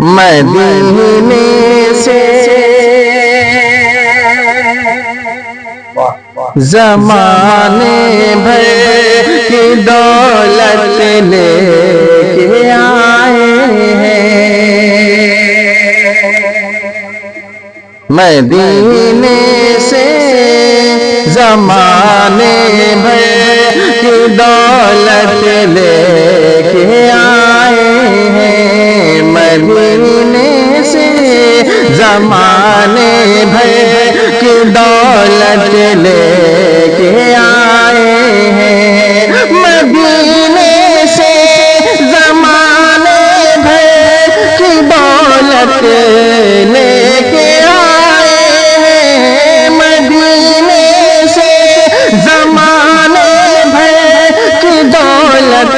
مدینے سے زمانے بھر کی دولت لے کے آئے ہیں، مدینے سے زمانے بھر کی دولت لے کے آئے ہیں، مدینے سے زمانے بھر کی دولت لے کے آئے ہیں، مدینے سے زمانے بھر کی دولت لے کے آئے ہیں، مدینے سے زمانے بھر کی دولت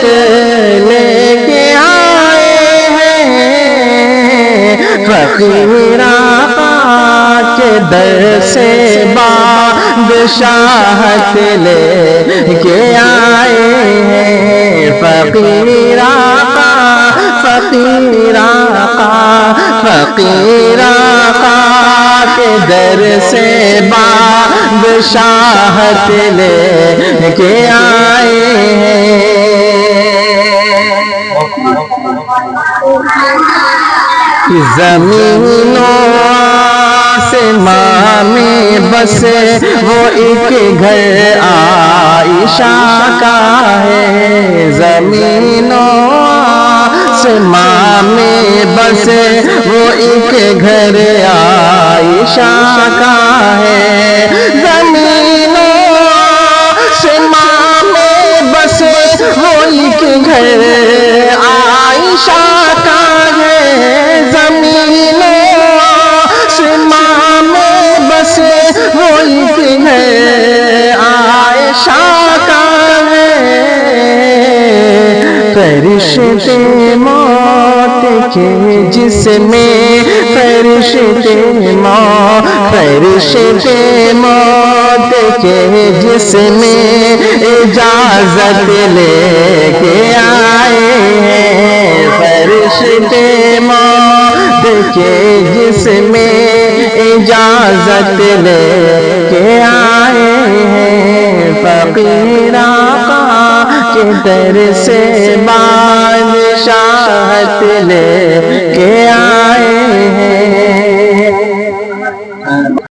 لے کے آئے ہیں، فقیر آقا کے در سے بادشاہت لے کے آئے ہیں، فقیر آقا فقیر آقا فقیر آقا کے در سے بادشاہت لے کے آئے ہیں، زمین و آسماں میں بسے وہ ایک گھر عائشہ کا ہے، زمین و آسماں میں بسے وہ ایک گھر عائشہ کا ہے، زمین و آسماں میں بسے وہ ایک گھر عائشہ کا ہے، زمین و آسماں میں بسے وہ ایک گھر عائشہ کا ہے، فرشتے موت کے جسم فرشتے موت کے جسم اجازت لے کے آئے ہیں، فرشتے موت کے جسم اجازت لے کے آئے ہیں، فقیر آقا کے در سے بادشاہت لے کے آئے ہیں۔